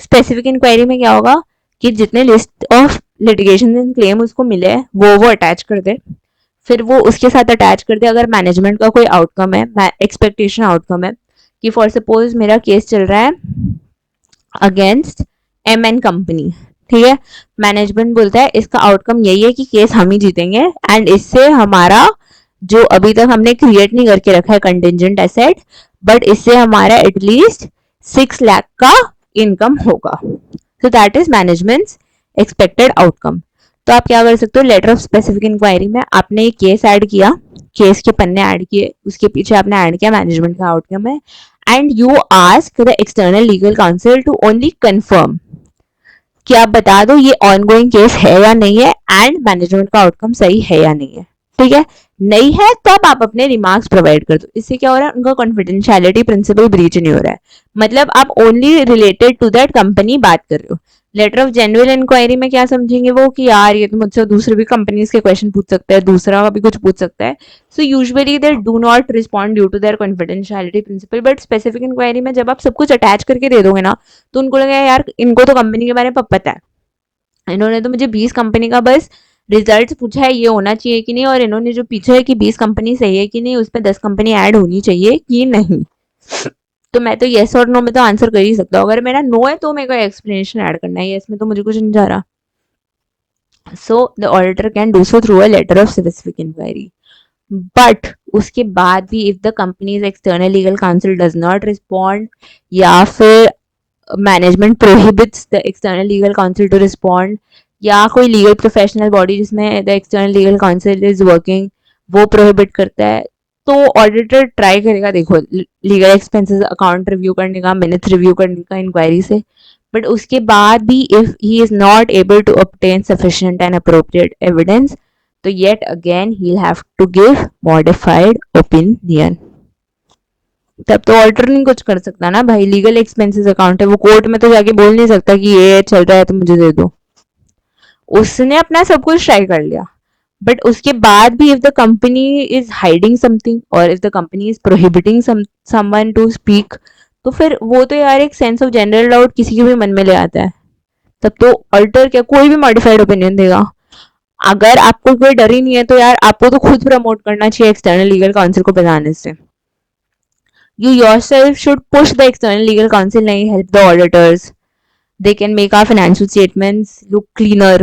Specific inquiry में क्या होगा कि जितने list of litigation and claim उसको मिले हैं वो अटैच कर दे, फिर वो उसके साथ अटैच कर दे अगर मैनेजमेंट का कोई आउटकम है, एक्सपेक्टेशन आउटकम है, कि फॉर सपोज मेरा केस चल रहा है अगेंस्ट MN कंपनी। ठीक है, मैनेजमेंट बोलता है इसका आउटकम यही है कि केस हम ही जीतेंगे, एंड इससे हमारा जो अभी तक हमने क्रिएट नहीं करके रखा है कंटिजेंट एसेट, बट इससे हमारा एटलीस्ट 6 लाख का इनकम होगा। So that is managements expected outcome. तो आप क्या कर सकते हो, लेटर ऑफ स्पेसिफिक इंक्वायरी में आपने एक केस ऐड किया, केस के पन्ने ऐड किए, उसके पीछे आपने ऐड किया मैनेजमेंट का आउटकम है, and you ask the external legal counsel to only confirm कि आप बता दो ये ऑनगोइंग केस है या नहीं है, एंड मैनेजमेंट का आउटकम सही है या नहीं है। ठीक है, नहीं है तब आप अपने रिमार्क्स प्रोवाइड कर दो। इससे क्या हो रहा है, उनका कॉन्फिडेंशियलिटी प्रिंसिपल ब्रीच नहीं हो रहा है। मतलब आप only related to that company बात कर रहे हो। लेटर ऑफ जेन्युइन इंक्वायरी में क्या समझेंगे वो कि यार ये तो मुझसे दूसरे भी कंपनीज के क्वेश्चन पूछ सकता है, दूसरा भी कुछ पूछ सकता है। So usually they do not respond due to their confidentiality principle. But specific inquiry में जब आप सब कुछ अटैच करके दे दोगे ना, तो उनको लगेगा यार इनको तो कंपनी के बारे में पता है, इन्होंने तो मुझे 20 कंपनी का बस रिजल्ट पूछा है ये होना चाहिए कि नहीं, और इन्होंने जो पीछे है कि 20 कंपनी सही है कि नहीं, उस पर 10 कंपनी ऐड होनी चाहिए कि नहीं। तो मैं तो येस और नो में तो आंसर कर ही सकता हूँ। अगर मेरा नो है तो मेरे को एक्सप्लेनेशन ऐड करना है, येस में तो मुझे कुछ नहीं जा रहा। So the auditor can do so through a letter of specific inquiry. But उसके बाद भी if the company's external legal counsel does not respond, या फिर management prohibits the external legal counsel to respond, या कोई लीगल प्रोफेशनल बॉडी जिसमें the external legal counsel is working वो prohibit करता है, तो ऑडिटर ट्राई करेगा देखो लीगल एक्सपेंसेस अकाउंट रिव्यू करने का, मिनट्स रिव्यू करने का इंक्वायरी से। बट उसके बाद भी if he is not able to obtain sufficient and appropriate evidence, तो yet again he will have to give modified opinion. तब तो ऑल्टर नहीं कुछ कर सकता ना भाई, लीगल एक्सपेंसेस अकाउंट है, वो कोर्ट में तो जाके बोल नहीं सकता कि ये चल रहा है तो मुझे दे दो। उसने अपना सब कुछ ट्राई कर लिया, बट उसके बाद भी if the company is hiding something और if the company is prohibiting someone to speak, तो फिर वो तो यार एक सेंस ऑफ जनरल डाउट किसी के भी मन में ले आता है। तब तो अल्टर क्या कोई भी मॉडिफाइड ओपिनियन देगा। अगर आपको कोई डर ही नहीं है तो यार आपको तो खुद प्रमोट करना चाहिए एक्सटर्नल लीगल काउंसिल को बताने से। You yourself should push the external legal counsel and help the auditors. They can make our financial statements look cleaner.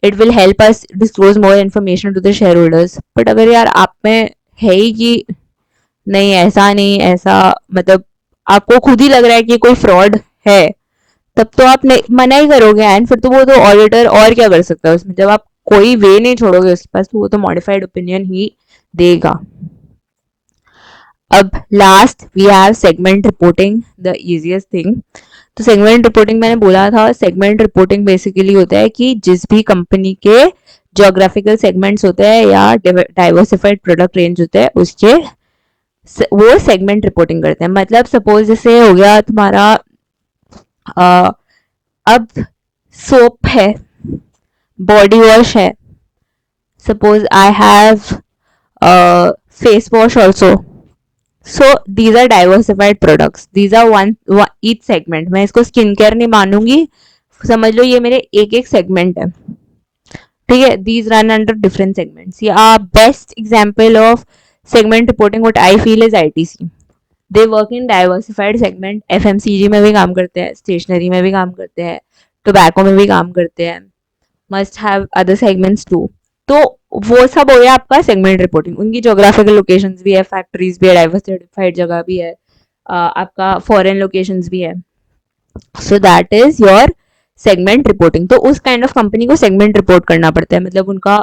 It will help us disclose more information to the shareholders. But अगर यार आप में है ही कि नहीं ऐसा नहीं ऐसा, मतलब आपको खुद ही लग रहा है कि कोई फ्रॉड है, तब तो आप मना ही करोगे, एंड फिर तो वो तो ऑडिटर और क्या कर सकता है उसमें, जब आप कोई वे नहीं छोड़ोगे उसके पास तो वो तो मॉडिफाइड ओपिनियन ही देगा। अब last we have segment reporting, the easiest thing. तो सेगमेंट रिपोर्टिंग मैंने बोला था, सेगमेंट रिपोर्टिंग बेसिकली होता है कि जिस भी कंपनी के जोग्राफिकल सेगमेंट्स होते हैं या डाइवर्सिफाइड प्रोडक्ट रेंज होते हैं उसके वो सेगमेंट रिपोर्टिंग करते हैं। मतलब सपोज जैसे हो गया तुम्हारा अब सोप है, बॉडी वॉश है, suppose I have face wash also. So these are diversified products, these are one each segment. मैं इसको स्किन केयर नहीं मानूंगी, समझ लो ये मेरे एक एक सेगमेंट है। ठीक है, these run under different segments. या best example of segment reporting what I feel is ITC. They work in diversified segment, FMCG में भी काम करते हैं, स्टेशनरी में भी काम करते हैं, टोबैको में भी काम करते हैं, must have other segments too. तो वो सब हो गया आपका सेगमेंट रिपोर्टिंग। उनकी जोग्राफिकल लोकेशंस भी है, फैक्ट्रीज भी है, डाइवर्सिफाइड जगह भी है, आपका फॉरेन लोकेशंस भी है। So that is your segment reporting. तो उस काइंड ऑफ कंपनी को सेगमेंट रिपोर्ट करना पड़ता है, मतलब उनका।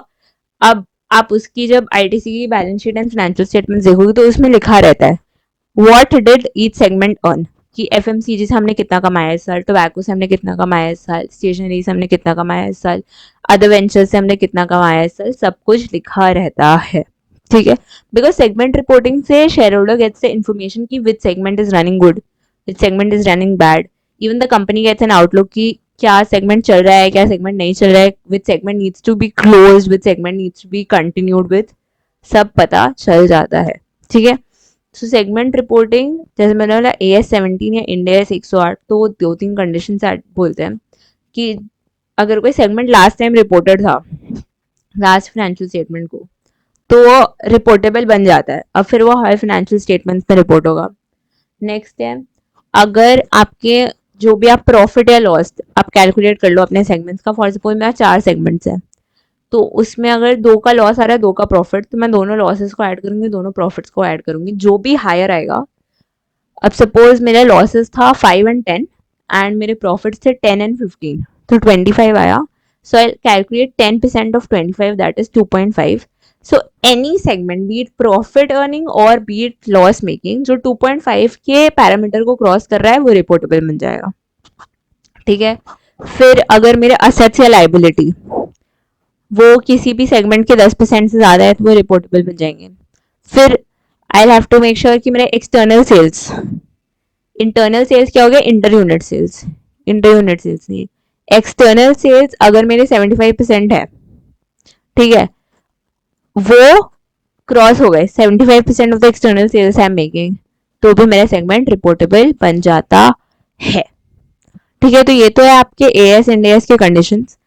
अब आप उसकी जब आईटीसी की balance sheet and financial statement देखोगे तो उसमें लिखा रहता है what did each segment earn, कि एफएमसीजी से हमने कितना कमाया इस साल, टोबैको से हमने कितना कमाया इस साल, स्टेशनरी से हमने कितना कमाया इस साल, अदर वेंचर से हमने कितना कमाया इस साल, सब कुछ लिखा रहता है। ठीक है, बिकॉज सेगमेंट रिपोर्टिंग से shareholder gets the information कि which segment is running good, which segment is running bad. Even the company gets an outlook कि क्या सेगमेंट चल रहा है, क्या सेगमेंट नहीं चल रहा है, which segment needs to be close, which segment needs to be continued with, सब पता चल जाता है। ठीक है, सो सेगमेंट रिपोर्टिंग जैसे मैंने बोला AS17 या इंडिया AS 108, तो वो दो तीन कंडीशन से बोलते हैं कि अगर कोई सेगमेंट लास्ट टाइम रिपोर्टेड था लास्ट फाइनेंशियल स्टेटमेंट को, तो वो रिपोर्टेबल बन जाता है, अब फिर वो हर फाइनेंशियल स्टेटमेंट में रिपोर्ट होगा। नेक्स्ट है, अगर आपके जो भी आप प्रॉफिट या लॉस आप कैलकुलेट कर लो अपने सेगमेंट्स का। फॉर सपोज मेरा 4 सेगमेंट्स है, तो उसमें अगर 2 का लॉस आ रहा है 2 का प्रॉफिट, तो मैं दोनों लॉसेस को ऐड करूंगी, दोनों प्रॉफिट्स को ऐड करूंगी, जो भी हायर आएगा। अब सपोज मेरे लॉसेस था 5 एंड 10 एंड मेरे प्रॉफिट्स थे 10 एंड 15, तो 25 आया, So I'll calculate 10% of 25, that is 2.5. So any segment, be it profit earning or be it loss making, जो 2.5 के पैरामीटर को क्रॉस कर रहा है वो रिपोर्टेबल बन जाएगा. ठीक है. फिर अगर मेरे असेट्स या लाइबिलिटी वो किसी भी सेगमेंट के 10% से ज़्यादा है तो वो रिपोर्टेबल बन जाएंगे. फिर I have to make sure कि मेरे एक्सटर्नल सेल्स, इंटरनल सेल्स क्या हो गया, inter unit sales, inter unit sales नहीं, एक्सटर्नल सेल्स अगर मेरे 75% है, ठीक है, वो क्रॉस हो गए 75% of the external sales I am making, तो भी मेरा सेगमेंट रिपोर्टेबल बन जाता है. ठीक है. तो ये तो है आपके एएस एंड एएस के कंडीशंस.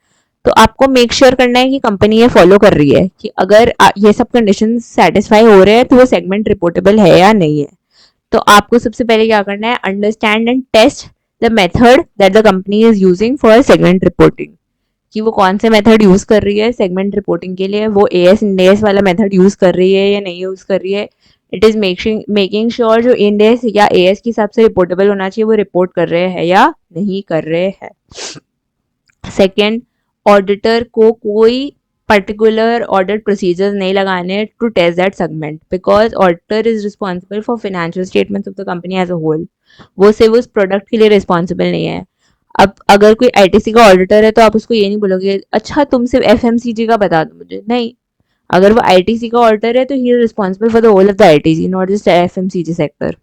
तो आपको मेक श्योर करना है कि कंपनी ये फॉलो कर रही है कि अगर ये सब कंडीशंस सेटिस्फाई हो रहे हैं तो वो सेगमेंट रिपोर्टेबल है या नहीं है. तो आपको सबसे पहले क्या करना है, understand and test the method that the company is using for segment reporting, कि वो कौन से मेथड यूज कर रही है सेगमेंट रिपोर्टिंग के लिए, वो एएस इंडेस वाला मेथड यूज कर रही है या नहीं यूज कर रही है. इट इज मेकिंग श्योर जो इंडेस या एएस के हिसाब से रिपोर्टेबल होना चाहिए वो रिपोर्ट कर रहे हैं या नहीं कर रहे हैं. सेकेंड, ऑडिटर को कोई पर्टिकुलर ऑडिट प्रोसीजर्स नहीं लगाने to test that segment, because auditor is responsible for financial statements of the company as a whole. वो सिर्फ उस प्रोडक्ट के लिए रिस्पॉन्सिबल नहीं है. अब अगर कोई आईटीसी का ऑडिटर है तो आप उसको ये नहीं बोलोगे अच्छा तुम सिर्फ एफएमसीजी का बता दो मुझे, नहीं. अगर वो आईटीसी का ऑडिटर है तो he is responsible for the whole of the ITC, not just FMCG sector.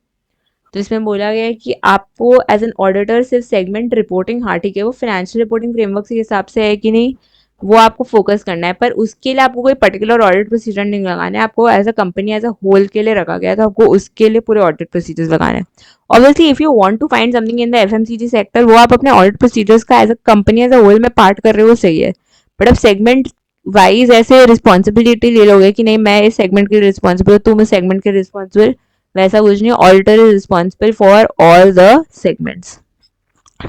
तो इसमें बोला गया है कि आपको एज एन ऑडिटर सिर्फ सेगमेंट रिपोर्टिंग, हाँ ठीक है वो फाइनेंशियल रिपोर्टिंग फ्रेमवर्क के हिसाब से है कि नहीं वो आपको फोकस करना है, पर उसके लिए आपको कोई पर्टिकुलर ऑडिट प्रोसीजर नहीं लगाना है. आपको as a company as a whole के लिए रखा गया तो आपको उसके लिए पूरे ऑडिट प्रोसीजर्स लगाने हैं. Obviously if you want to find something in the FMCG sector, वो आप अपने ऑडिट प्रोसीजर्स का as a company as a whole में पार्ट कर रहे हो, सही है. बट अब सेगमेंट वाइज ऐसे रिस्पॉन्सिबिलिटी ले लोगे कि नहीं मैं इस सेगमेंट के लिए रिस्पॉन्सिबल, तुम इस सेगमेंट के रिस्पॉन्सिबल, वैसा कुछ नहीं. Auditor is responsible for all the segments.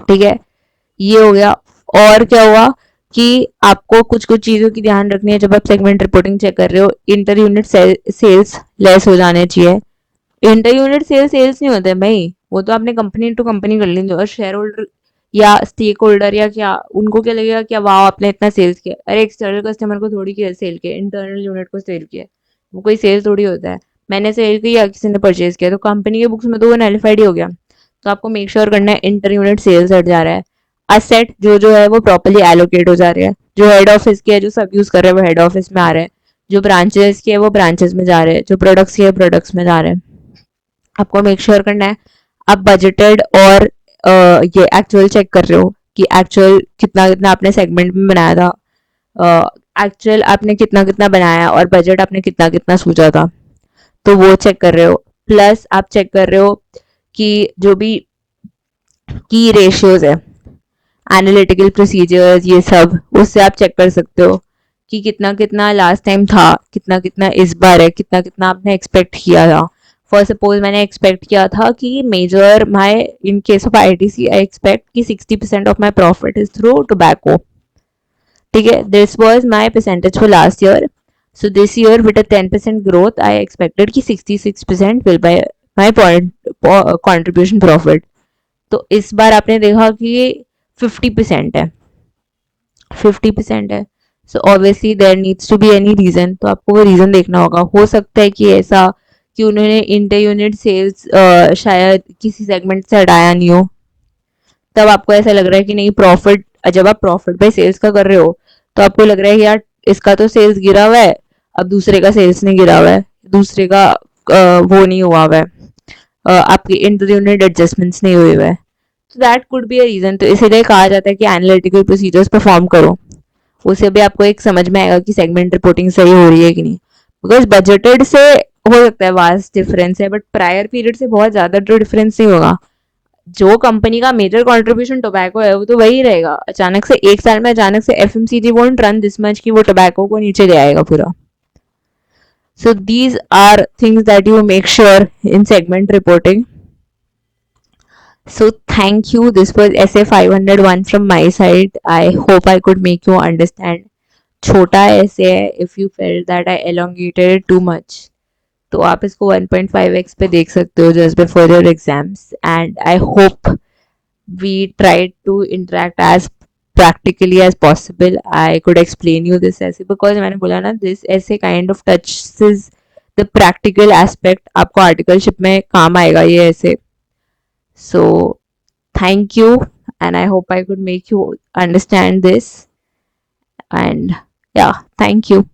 ठीक है, ये हो गया. और क्या हुआ कि आपको कुछ कुछ चीज़ों की ध्यान रखनी है जब आप सेगमेंट रिपोर्टिंग चेक कर रहे हो. इंटर यूनिट सेल्स लेस हो जाने चाहिए. इंटर यूनिट सेल्स नहीं होते भाई, वो तो आपने कंपनी टू कंपनी कर लेंगे और शेयर होल्डर या स्टेक होल्डर या क्या उनको क्या लगेगा क्या वाह आपने इतना सेल्स किया. अरे एक्सटर्नल कस्टमर को थोड़ी किया सेल किया, इंटरनल यूनिट को सेल किया, वो कोई सेल थोड़ी होता है. मैंने सेल किया किसी ने परचेज किया तो कंपनी के बुक्स में तो वो नलिफाइड ही हो गया. तो आपको मेक श्योर करना है इंटर यूनिट सेल्स हट जा रहा है. असेट जो है वो प्रॉपर्ली एलोकेट हो जा रहे हैं. जो हेड ऑफिस के है जो सब यूज कर रहे हैं वो हेड ऑफिस में आ रहे हैं. जो ब्रांचेस के है वो ब्रांचेस में जा रहे हैं. जो प्रोडक्ट्स के है प्रोडक्ट्स में जा रहे हैं. आपको मेक श्योर करना है आप बजटेड और ये एक्चुअल चेक कर रहे हो कि एक्चुअल कितना कितना आपने सेगमेंट में बनाया था, एक्चुअल आपने कितना कितना बनाया और बजट आपने कितना कितना सोचा था, तो वो चेक कर रहे हो. प्लस आप चेक कर रहे हो कि जो भी की रेशियोज है, एनालिटिकल प्रोसीजर्स, ये सब उससे आप चेक कर सकते हो कि कितना कितना लास्ट टाइम था, कितना कितना इस बार है, कितना कितना आपने एक्सपेक्ट किया था. फॉर सपोज मैंने एक्सपेक्ट किया था कि major my in case of ITC I expect कि 60% of my profit is through tobacco. ठीक है, this was my percentage for last year. So this year with a 10% growth I expected कि 66% will by my contribution profit. तो इस बार आपने देखा कि 50% है, 50% है. So obviously there needs to be any reason, तो आपको वो रीजन देखना होगा. हो सकता है कि ऐसा कि उन्होंने इंटर यूनिट सेल्स शायद किसी सेगमेंट से हटाया नहीं हो, तब आपको ऐसा लग रहा है कि नहीं प्रॉफिट, जब आप प्रॉफिट बाय सेल्स का कर रहे हो तो आपको लग रहा है कि यार इसका तो सेल्स गिरा हुआ है, अब दूसरे का सेल्स नहीं गिरा हुआ है, दूसरे का वो नहीं हुआ हुआ है, आपकी इंटर यूनिट एडजस्टमेंट्स नहीं हुए हुए. तो that could be a reason. तो इसीलिए कहा जाता है कि एनालिटिकल प्रोसीजर्स परफॉर्म करो, उससे भी आपको एक समझ में आएगा कि सेगमेंट रिपोर्टिंग सही हो रही है कि नहीं. बिकॉज बजटेड से हो सकता है वास्ट डिफरेंस है, बट प्रायर पीरियड से बहुत ज्यादा तो डिफरेंस नहीं होगा. जो कंपनी का मेजर कंट्रीब्यूशन टोबैको है वो तो वही रहेगा. अचानक से एक साल में अचानक से FMCG won't run this much कि वो टोबैको को नीचे ले आएगा पूरा. So these are things that you make sure in segment reporting. So thank you. This was SA 501 from my side. I hope I could make you understand. छोटा ऐसे है, if you felt that I elongated it too much, तो आप इसको 1.5x पे देख सकते हो just before your exams. And I hope we tried to interact as practically as possible I could explain you this essay, because मैंने बोला ना this essay kind of touches the practical aspect. आपको articleship में काम आएगा ये essay. So thank you, and I hope I could make you understand this. And yeah, thank you.